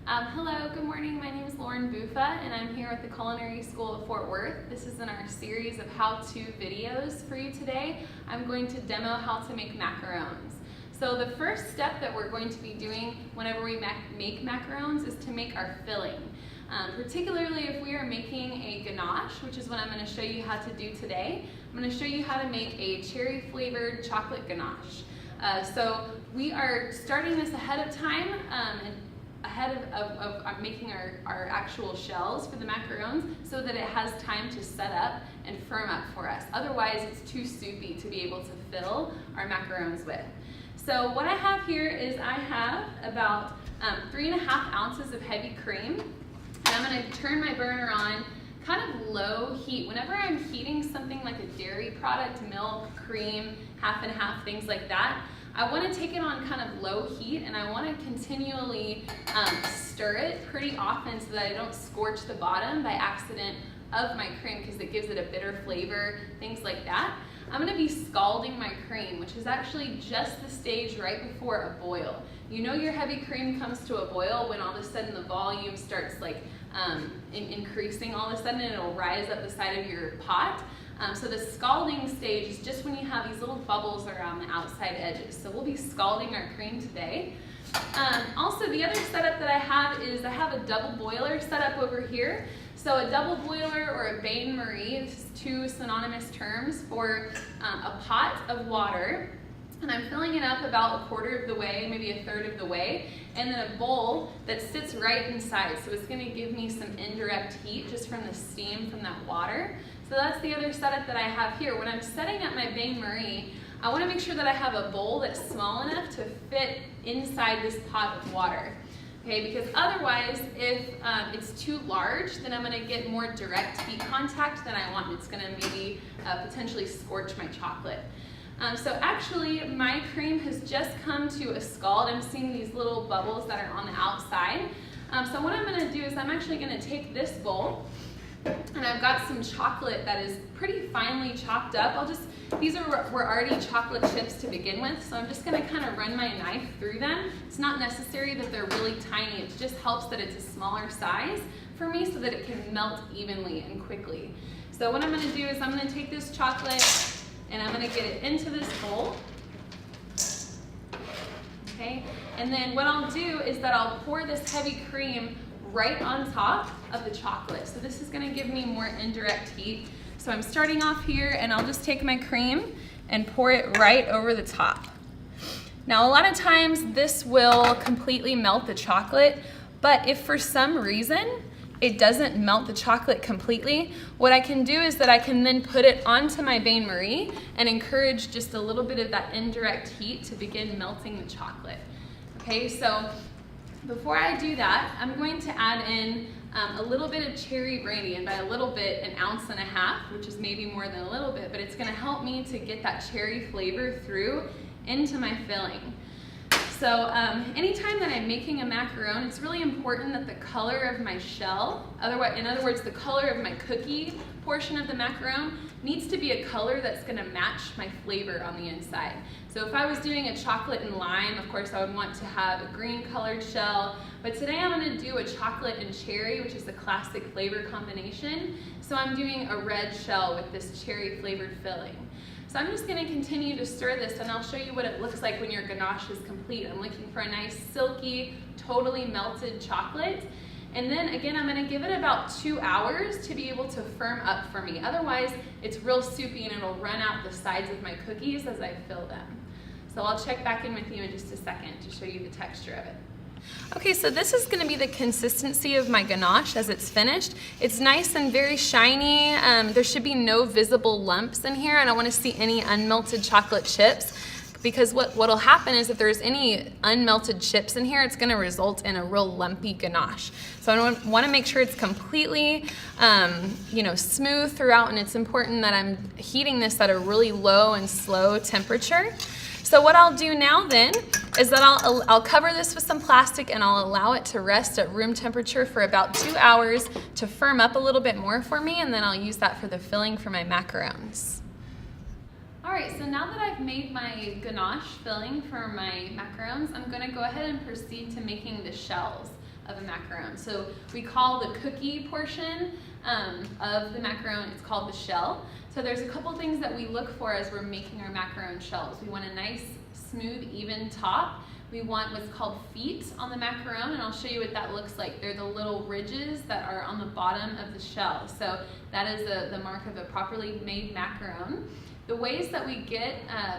Hello, good morning. My name is Lauren Buffa and I'm here at the Culinary School of Fort Worth. This is in our series of how-to videos for you today. I'm going to demo how to make macarons. So the first step that we're going to be doing whenever we make macarons is to make our filling. Particularly if we are making a ganache, which is what I'm going to show you how to do today. I'm going to show you how to make a cherry flavored chocolate ganache. So we are starting this ahead of time, ahead of making our actual shells for the macarons so that it has time to set up and firm up for us. Otherwise it's too soupy to be able to fill our macarons with. So what I have here is I have about 3.5 ounces of heavy cream, and I'm going to turn my burner on kind of low heat. Whenever I'm heating something like a dairy product, milk, cream, half and half, things like that, I want to take it on kind of low heat, and I want to continually stir it pretty often so that I don't scorch the bottom by accident of my cream, because it gives it a bitter flavor, things like that. I'm going to be scalding my cream, which is actually just the stage right before a boil. You know your heavy cream comes to a boil when all of a sudden the volume starts like increasing all of a sudden, and it'll rise up the side of your pot. So the scalding stage is just when you have these little bubbles around the outside edges. So we'll be scalding our cream today. Also, the other setup that I have is I have a double boiler set up over here. So a double boiler or a bain-marie, this is two synonymous terms for a pot of water. And I'm filling it up about 1/4 of the way, maybe 1/3 of the way, and then a bowl that sits right inside. So it's going to give me some indirect heat just from the steam from that water. So that's the other setup that I have here. When I'm setting up my bain-marie, I want to make sure that I have a bowl that's small enough to fit inside this pot of water. Okay, because otherwise, if it's too large, then I'm going to get more direct heat contact than I want. It's going to maybe potentially scorch my chocolate. So actually, my cream has just come to a scald. I'm seeing these little bubbles that are on the outside. So what I'm going to do is I'm actually going to take this bowl, and I've got some chocolate that is pretty finely chopped up. These were already chocolate chips to begin with, so I'm just going to kind of run my knife through them. It's not necessary that they're really tiny. It just helps that it's a smaller size for me so that it can melt evenly and quickly. So what I'm going to do is I'm going to take this chocolate and I'm going to get it into this bowl. Okay, and then what I'll do is that I'll pour this heavy cream right on top of the chocolate. So this is going to give me more indirect heat. So I'm starting off here, and I'll just take my cream and pour it right over the top. Now a lot of times this will completely melt the chocolate, but if for some reason it doesn't melt the chocolate completely, what I can do is that I can then put it onto my bain-marie and encourage just a little bit of that indirect heat to begin melting the chocolate. Okay, so before I do that, I'm going to add in a little bit of cherry brandy, and by a little bit, 1.5 ounces, which is maybe more than a little bit, but it's going to help me to get that cherry flavor through into my filling. So anytime that I'm making a macaron, it's really important that the color of my shell, in other words, the color of my cookie portion of the macaron, needs to be a color that's going to match my flavor on the inside. So if I was doing a chocolate and lime, of course I would want to have a green colored shell, but today I'm going to do a chocolate and cherry, which is the classic flavor combination. So I'm doing a red shell with this cherry flavored filling. So I'm just going to continue to stir this, and I'll show you what it looks like when your ganache is complete. I'm looking for a nice silky, totally melted chocolate. And then again, I'm going to give it about 2 hours to be able to firm up for me. Otherwise, it's real soupy and it'll run out the sides of my cookies as I fill them. So I'll check back in with you in just a second to show you the texture of it. Okay, so this is going to be the consistency of my ganache as it's finished. It's nice and very shiny. There should be no visible lumps in here. I don't want to see any unmelted chocolate chips, because what'll happen is if there's any unmelted chips in here, it's going to result in a real lumpy ganache. So I want to make sure it's completely smooth throughout, and it's important that I'm heating this at a really low and slow temperature. So what I'll do now then is that I'll cover this with some plastic, and I'll allow it to rest at room temperature for about 2 hours to firm up a little bit more for me, and then I'll use that for the filling for my macarons. All right, so now that I've made my ganache filling for my macarons, I'm going to go ahead and proceed to making the shells of a macaron. So we call the cookie portion of the macaron, it's called the shell. So there's a couple things that we look for as we're making our macaron shells. We want a nice, smooth, even top. We want what's called feet on the macaron, and I'll show you what that looks like. They're the little ridges that are on the bottom of the shell. So that is the mark of a properly made macaron. The ways that we get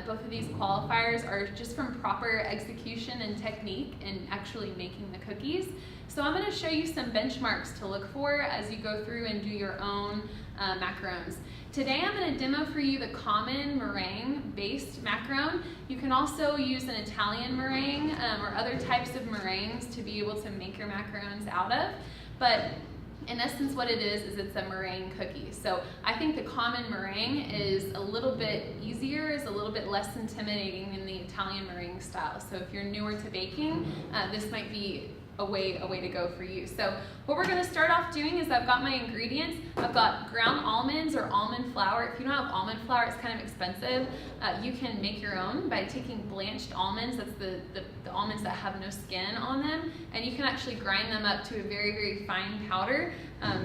both of these qualifiers are just from proper execution and technique and actually making the cookies. So I'm going to show you some benchmarks to look for as you go through and do your own macarons. Today I'm going to demo for you the common meringue based macaron. You can also use an Italian meringue or other types of meringues to be able to make your macarons out of. But in essence what it is it's a meringue cookie. So I think the common meringue is a little bit easier, is a little bit less intimidating than the Italian meringue style. So if you're newer to baking, this might be a way to go for you. So what we're going to start off doing is I've got my ingredients. I've got ground almonds or almond flour. If you don't have almond flour, it's kind of expensive. You can make your own by taking blanched almonds. That's the almonds that have no skin on them, and you can actually grind them up to a very fine powder,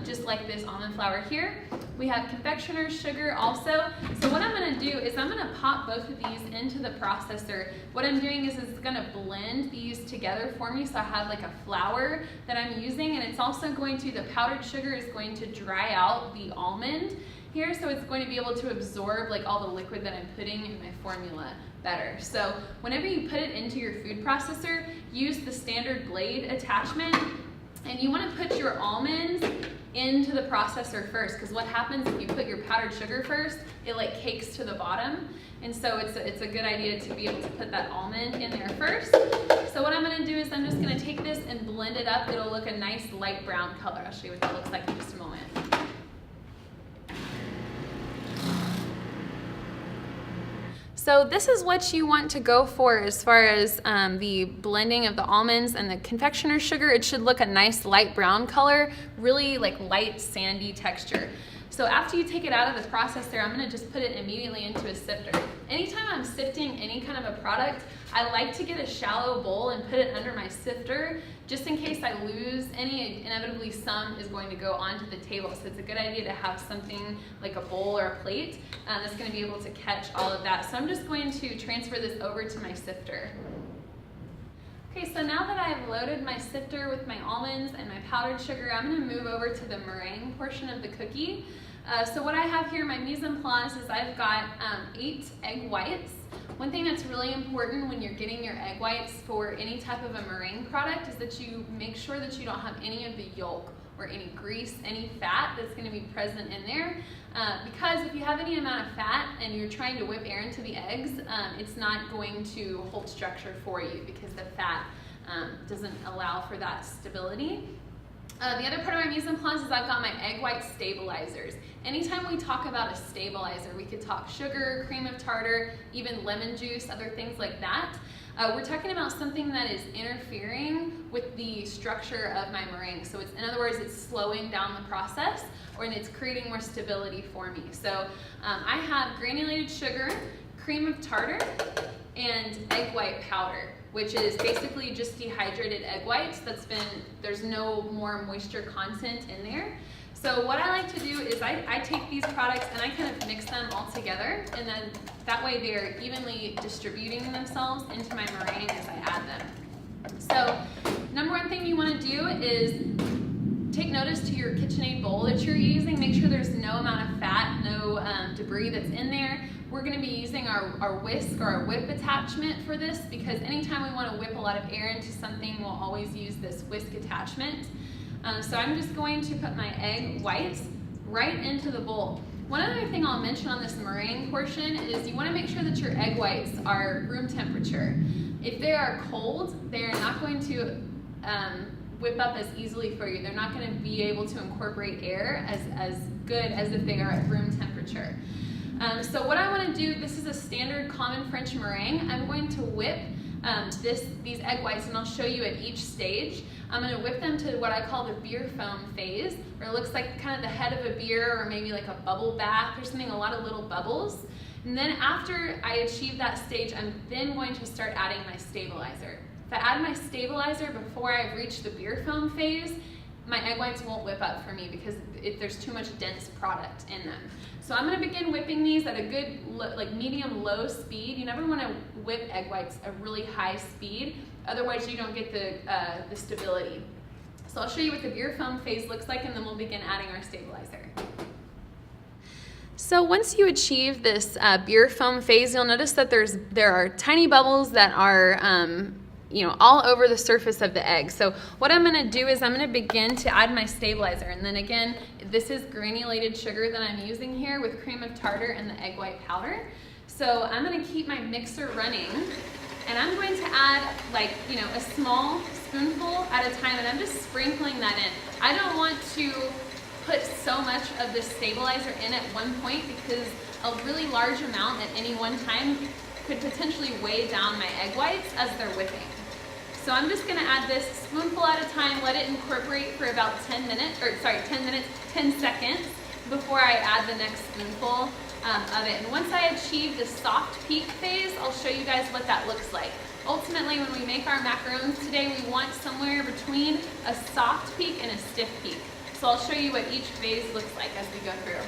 just like this almond flour here. We have confectioner's sugar also. So what I'm going to do is I'm going to pop both of these into the processor. What I'm doing is it's going to blend these together for me, so I have like a flour that I'm using, and it's also going to, the powdered sugar is going to dry out the almond here, so it's going to be able to absorb like all the liquid that I'm putting in my formula better. So whenever you put it into your food processor, use the standard blade attachment, and you want to put your almonds into the processor first, because what happens if you put your powdered sugar first, it like cakes to the bottom, and so it's a good idea to be able to put that almond in there first. So what I'm going to do is I'm just going to take this and blend it up. It'll look a nice light brown color. I'll show you what that looks like in just a moment. So this is what you want to go for as far as the blending of the almonds and the confectioner's sugar. It should look a nice light brown color, really like light sandy texture. So after you take it out of the processor, I'm going to just put it immediately into a sifter. Anytime I'm sifting any kind of a product, I like to get a shallow bowl and put it under my sifter, just in case I lose any. Inevitably some is going to go onto the table, so it's a good idea to have something like a bowl or a plate that's going to be able to catch all of that. So I'm just going to transfer this over to my sifter. Okay, so now that I've loaded my sifter with my almonds and my powdered sugar, I'm going to move over to the meringue portion of the cookie. So what I have here, my mise en place, is I've got 8 egg whites. One thing that's really important when you're getting your egg whites for any type of a meringue product is that you make sure that you don't have any of the yolk or any grease, any fat that's going to be present in there. Because if you have any amount of fat and you're trying to whip air into the eggs, it's not going to hold structure for you because the fat doesn't allow for that stability. The other part of my mise en place is I've got my egg white stabilizers. Anytime we talk about a stabilizer, we could talk sugar, cream of tartar, even lemon juice, other things like that. We're talking about something that is interfering with the structure of my meringue. So in other words, it's slowing down the process, and it's creating more stability for me. So I have granulated sugar, cream of tartar, and egg white powder, which is basically just dehydrated egg whites. There's no more moisture content in there. So what I like to do is I take these products and I kind of mix them all together, and then that way they're evenly distributing themselves into my meringue as I add them. So number one thing you want to do is take notice to your KitchenAid bowl that you're using. Make sure there's no amount of fat, no debris that's in there. We're going to be using our whisk or our whip attachment for this, because anytime we want to whip a lot of air into something, we'll always use this whisk attachment. So I'm just going to put my egg whites right into the bowl. One other thing I'll mention on this meringue portion is you want to make sure that your egg whites are room temperature. If they are cold, they are not going to whip up as easily for you. They're not going to be able to incorporate air as good as if they are at room temperature. So what I want to do, this is a standard common French meringue. I'm going to whip these egg whites, and I'll show you at each stage. I'm going to whip them to what I call the beer foam phase, where it looks like kind of the head of a beer, or maybe like a bubble bath or something, a lot of little bubbles. And then after I achieve that stage, I'm then going to start adding my stabilizer. If If I add my stabilizer before I've reached the beer foam phase, my egg whites won't whip up for me because there's too much dense product in them. So I'm going to begin whipping these at a good like medium-low speed. You never want to whip egg whites at a really high speed, otherwise you don't get the stability. So I'll show you what the beer foam phase looks like, and then we'll begin adding our stabilizer. So once you achieve this beer foam phase, you'll notice that there are tiny bubbles that are all over the surface of the egg. So what I'm going to do is I'm going to begin to add my stabilizer, and then again, this is granulated sugar that I'm using here with cream of tartar and the egg white powder. So I'm going to keep my mixer running, and I'm going to add a small spoonful at a time, and I'm just sprinkling that in. I don't want to put so much of the stabilizer in at one point because a really large amount at any one time could potentially weigh down my egg whites as they're whipping. So I'm just going to add this spoonful at a time, let it incorporate for about 10 seconds before I add the next spoonful of it. And once I achieve the soft peak phase, I'll show you guys what that looks like. Ultimately, when we make our macarons today, we want somewhere between a soft peak and a stiff peak. So I'll show you what each phase looks like as we go through.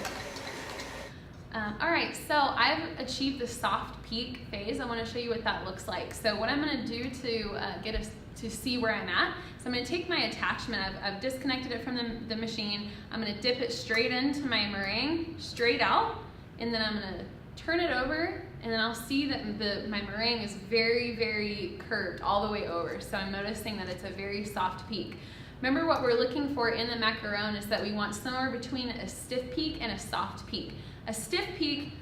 All right, so I've achieved the soft peak phase. I want to show you what that looks like. So what I'm going to do to see where I'm at, so I'm going to take my attachment. I've disconnected it from the machine. I'm going to dip it straight into my meringue, straight out, and then I'm going to turn it over, and then I'll see that my meringue is very, very curved all the way over. So I'm noticing that it's a very soft peak. Remember, what we're looking for in the macaron is that we want somewhere between a stiff peak and a soft peak. A stiff peak,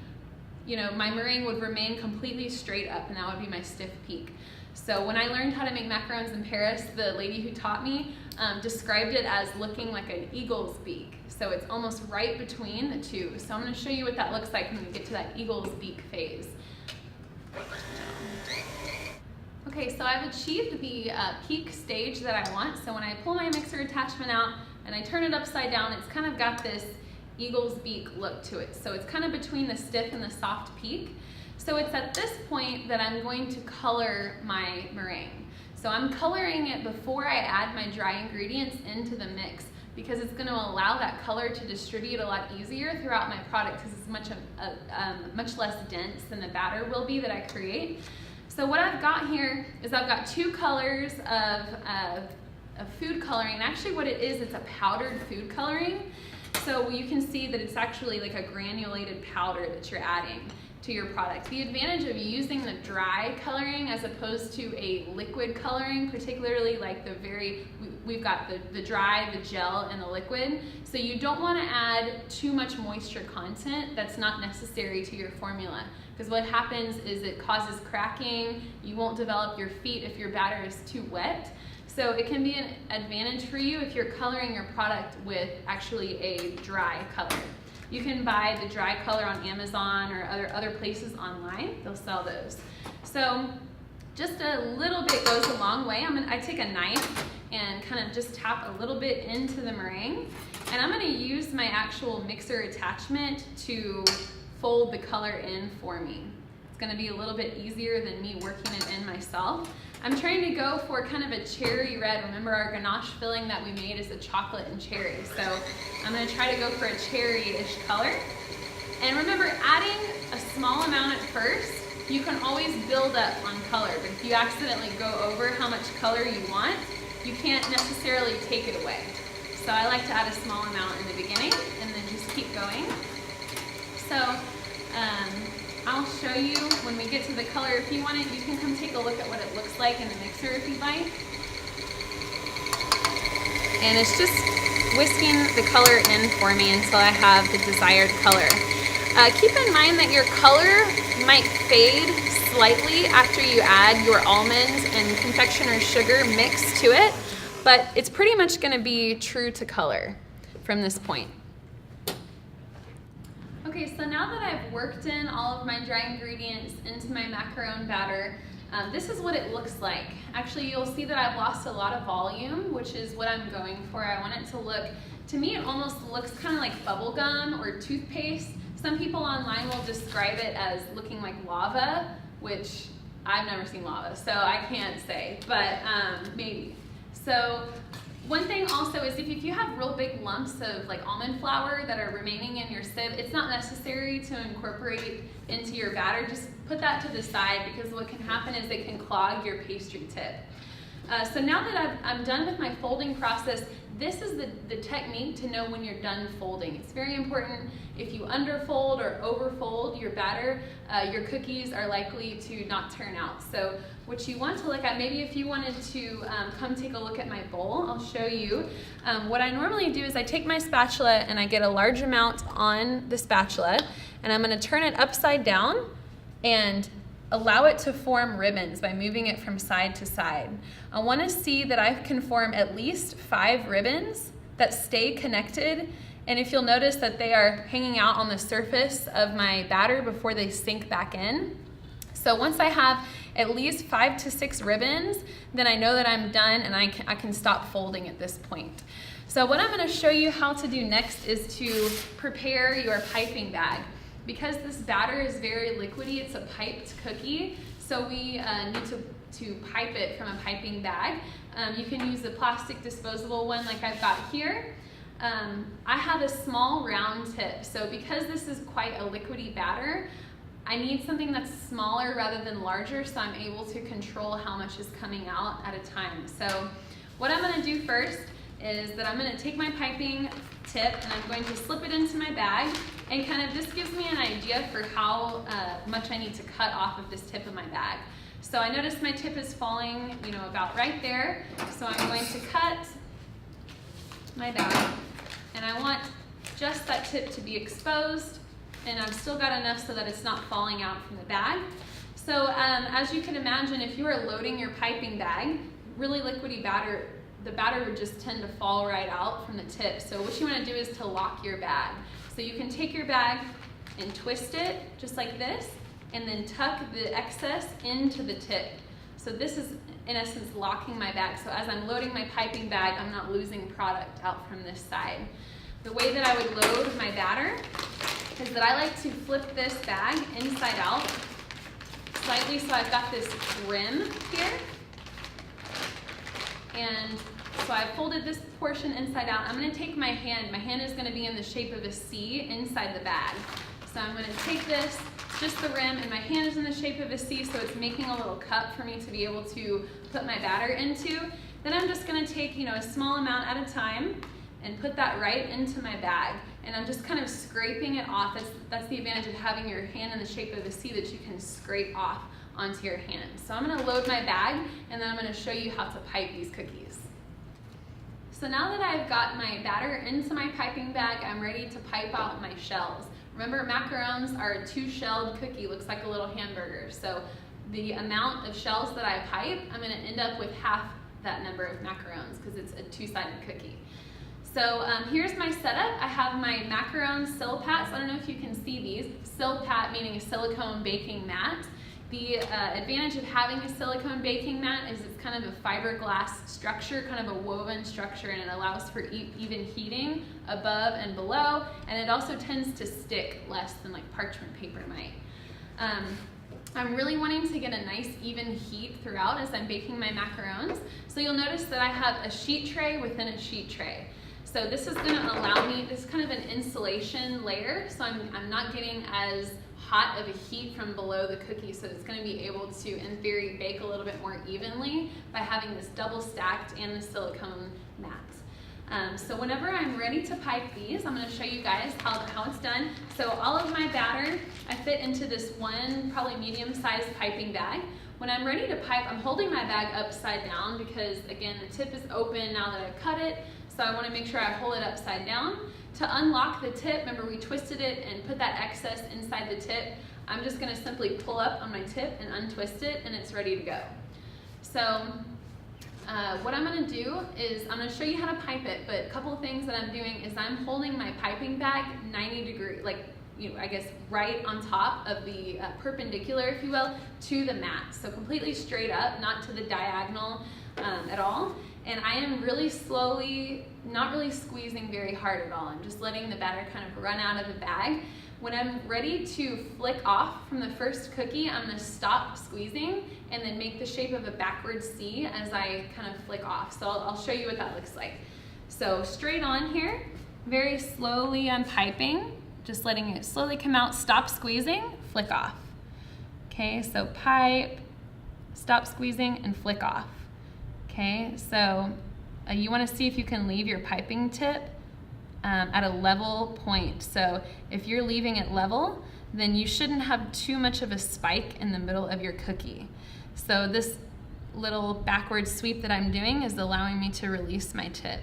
my meringue would remain completely straight up, and that would be my stiff peak. So when I learned how to make macarons in Paris, the lady who taught me described it as looking like an eagle's beak. So it's almost right between the two. So I'm going to show you what that looks like when we get to that eagle's beak phase. Okay, so I've achieved the peak stage that I want. So when I pull my mixer attachment out and I turn it upside down, it's kind of got this eagle's beak look to it. So it's kind of between the stiff and the soft peak. So it's at this point that I'm going to color my meringue. So I'm coloring it before I add my dry ingredients into the mix because it's going to allow that color to distribute a lot easier throughout my product because it's much less dense than the batter will be that I create. So what I've got here is I've got two colors of food coloring, and actually what it is, it's a powdered food coloring. So you can see that it's actually like a granulated powder that you're adding to your product. The advantage of using the dry coloring as opposed to a liquid coloring, particularly like we've got the dry, the gel, and the liquid. So you don't want to add too much moisture content that's not necessary to your formula. Because what happens is it causes cracking. You won't develop your feet if your batter is too wet. So it can be an advantage for you if you're coloring your product with actually a dry color. You can buy the dry color on Amazon or other places online. They'll sell those. So just a little bit goes a long way. I take a knife and kind of just tap a little bit into the meringue. And I'm going to use my actual mixer attachment to fold the color in for me. It's going to be a little bit easier than me working it in myself. I'm trying to go for kind of a cherry red. Remember, our ganache filling that we made is a chocolate and cherry. So I'm going to try to go for a cherry-ish color. And remember, adding a small amount at first, you can always build up on color. But if you accidentally go over how much color you want, you can't necessarily take it away. So I like to add a small amount in the beginning and then just keep going. So I'll show you when we get to the color. If you want it, you can come take a look at what it looks like in the mixer if you'd like. And it's just whisking the color in for me until I have the desired color. Keep in mind that your color might fade slightly after you add your almonds and confectioner's sugar mix to it, but it's pretty much going to be true to color from this point. Okay, so now that I've worked in all of my dry ingredients into my macaron batter, this is what it looks like. Actually, you'll see that I've lost a lot of volume, which is what I'm going for. I want it to look, to me it almost looks kind of like bubble gum or toothpaste. Some people online will describe it as looking like lava, which I've never seen lava, so I can't say, but maybe. So one thing also is if you have real big lumps of like almond flour that are remaining in your sieve, it's not necessary to incorporate into your batter. Just put that to the side, because what can happen is it can clog your pastry tip. So now that I'm done with my folding process, this is the technique to know when you're done folding. It's very important. If you underfold or overfold your batter, your cookies are likely to not turn out. So what you want to look at, maybe if you wanted to come take a look at my bowl, I'll show you. What I normally do is I take my spatula and I get a large amount on the spatula, and I'm going to turn it upside down and allow it to form ribbons by moving it from side to side. I want to see that I can form at least 5 ribbons that stay connected, and if you'll notice that they are hanging out on the surface of my batter before they sink back in. So once I have at least 5 to 6 ribbons, then I know that I'm done and I can stop folding at this point. So what I'm going to show you how to do next is to prepare your piping bag. Because this batter is very liquidy, it's a piped cookie, so we need to pipe it from a piping bag. You can use a plastic disposable one like I've got here. I have a small round tip, so because this is quite a liquidy batter, I need something that's smaller rather than larger, so I'm able to control how much is coming out at a time. So what I'm going to do first is that I'm going to take my piping tip and I'm going to slip it into my bag, and kind of this gives me an idea for how much I need to cut off of this tip of my bag. So I notice my tip is falling, about right there, so I'm going to cut my bag, and I want just that tip to be exposed, and I've still got enough so that it's not falling out from the bag. So as you can imagine, if you are loading your piping bag, really liquidy batter, the batter would just tend to fall right out from the tip. So what you want to do is to lock your bag. So you can take your bag and twist it just like this, and then tuck the excess into the tip. So this is in essence locking my bag. So as I'm loading my piping bag, I'm not losing product out from this side. The way that I would load my batter is that I like to flip this bag inside out slightly, so I've got this rim here. And so I folded this portion inside out. I'm going to take my hand is going to be in the shape of a C inside the bag. So I'm going to take this, just the rim, and my hand is in the shape of a C, so it's making a little cup for me to be able to put my batter into. Then I'm just going to take, a small amount at a time and put that right into my bag. And I'm just kind of scraping it off. That's the advantage of having your hand in the shape of a C, that you can scrape off onto your hand. So I'm going to load my bag, and then I'm going to show you how to pipe these cookies. So now that I've got my batter into my piping bag, I'm ready to pipe out my shells. Remember, macarons are a 2-shelled cookie, looks like a little hamburger. So the amount of shells that I pipe, I'm going to end up with half that number of macarons because it's a 2-sided cookie. So here's my setup. I have my macaron Silpats. I don't know if you can see these. Silpat meaning a silicone baking mat. The advantage of having a silicone baking mat is it's kind of a fiberglass structure, kind of a woven structure, and it allows for even heating above and below, and it also tends to stick less than like parchment paper might. I'm really wanting to get a nice even heat throughout as I'm baking my macarons. So you'll notice that I have a sheet tray within a sheet tray. So this is going to allow me, this is kind of an insulation layer, so I'm not getting as hot of a heat from below the cookie, so it's going to be able to, in theory, bake a little bit more evenly by having this double stacked and the silicone mat. So whenever I'm ready to pipe these, I'm going to show you guys how it's done. So all of my batter, I fit into this one, probably medium-sized piping bag. When I'm ready to pipe, I'm holding my bag upside down because, again, the tip is open now that I've cut it, so I want to make sure I hold it upside down. To unlock the tip, remember we twisted it and put that excess inside the tip, I'm just going to simply pull up on my tip and untwist it, and it's ready to go. So what I'm going to do is I'm going to show you how to pipe it, but a couple of things that I'm doing is I'm holding my piping bag 90 degrees, like, I guess right on top of the perpendicular, if you will, to the mat. So completely straight up, not to the diagonal at all. And I am really slowly, not really squeezing very hard at all. I'm just letting the batter kind of run out of the bag. When I'm ready to flick off from the first cookie, I'm gonna stop squeezing and then make the shape of a backward C as I kind of flick off. So I'll show you what that looks like. So straight on here, very slowly I'm piping, just letting it slowly come out, stop squeezing, flick off. Okay, so pipe, stop squeezing, and flick off. Okay, so you wanna see if you can leave your piping tip at a level point. So if you're leaving it level, then you shouldn't have too much of a spike in the middle of your cookie. So this little backward sweep that I'm doing is allowing me to release my tip.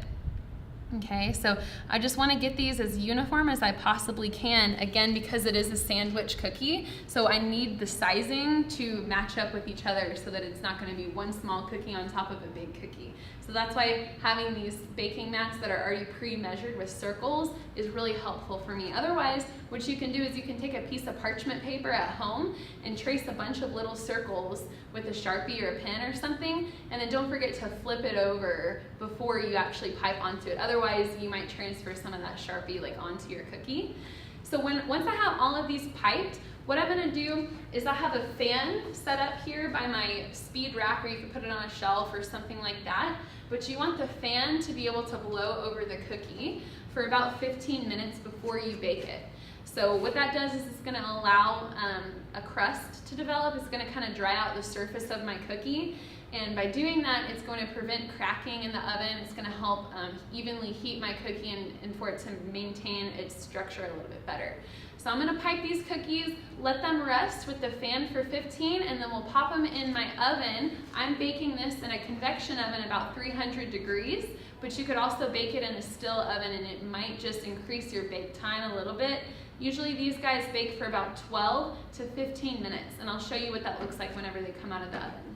Okay, so I just want to get these as uniform as I possibly can, again, because it is a sandwich cookie, so I need the sizing to match up with each other so that it's not going to be one small cookie on top of a big cookie. So that's why having these baking mats that are already pre-measured with circles is really helpful for me. Otherwise, what you can do is you can take a piece of parchment paper at home and trace a bunch of little circles with a Sharpie or a pen or something, and then don't forget to flip it over before you actually pipe onto it. Otherwise, you might transfer some of that Sharpie like onto your cookie. So once I have all of these piped, what I'm gonna do is I have a fan set up here by my speed rack, or you can put it on a shelf or something like that. But you want the fan to be able to blow over the cookie for about 15 minutes before you bake it. So what that does is it's gonna allow a crust to develop. It's gonna kind of dry out the surface of my cookie. And by doing that, it's going to prevent cracking in the oven. It's going to help evenly heat my cookie and for it to maintain its structure a little bit better. So I'm going to pipe these cookies, let them rest with the fan for 15, and then we'll pop them in my oven. I'm baking this in a convection oven about 300 degrees, but you could also bake it in a still oven, and it might just increase your bake time a little bit. Usually these guys bake for about 12 to 15 minutes, and I'll show you what that looks like whenever they come out of the oven.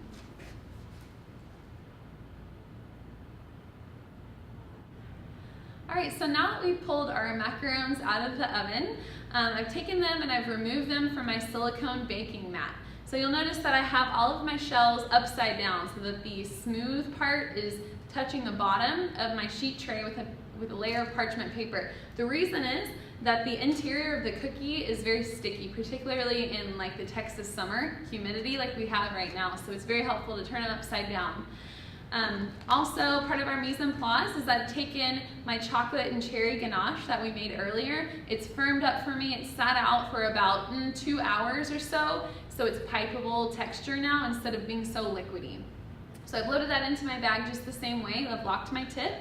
All right, so now that we've pulled our macarons out of the oven, I've taken them and I've removed them from my silicone baking mat. So you'll notice that I have all of my shells upside down so that the smooth part is touching the bottom of my sheet tray with a layer of parchment paper. The reason is that the interior of the cookie is very sticky, particularly in like the Texas summer humidity like we have right now. So it's very helpful to turn them upside down. Also, part of our mise en place is I've taken my chocolate and cherry ganache that we made earlier. It's firmed up for me. It's sat out for about 2 hours or so it's pipeable texture now instead of being so liquidy. So I've loaded that into my bag just the same way. I've locked my tip.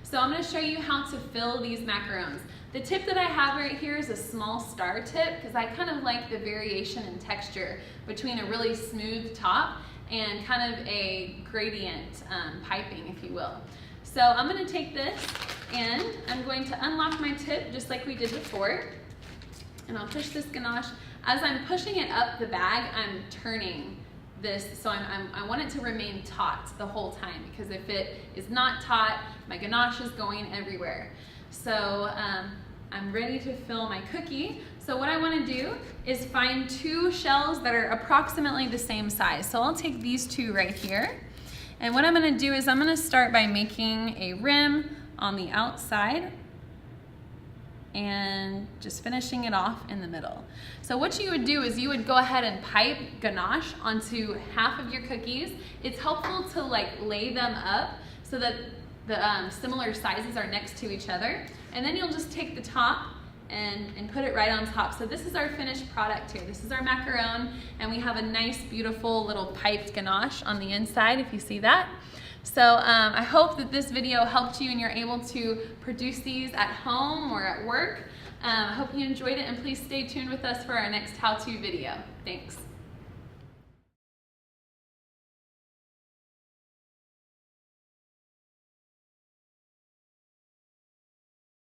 So I'm going to show you how to fill these macarons. The tip that I have right here is a small star tip because I kind of like the variation in texture between a really smooth top and kind of a gradient piping, if you will. So I'm going to take this and I'm going to unlock my tip just like we did before, and I'll push this ganache. As I'm pushing it up the bag, I'm turning this, so I want it to remain taut the whole time, because if it is not taut, my ganache is going everywhere. So I'm ready to fill my cookie. So what I want to do is find 2 shells that are approximately the same size. So I'll take these 2 right here. And what I'm going to do is I'm going to start by making a rim on the outside and just finishing it off in the middle. So what you would do is you would go ahead and pipe ganache onto half of your cookies. It's helpful to like lay them up so that the similar sizes are next to each other. And then you'll just take the top and put it right on top. So this is our finished product here. This is our macaron, and we have a nice, beautiful little piped ganache on the inside, if you see that. So I hope that this video helped you and you're able to produce these at home or at work. I hope you enjoyed it, and please stay tuned with us for our next how-to video. Thanks.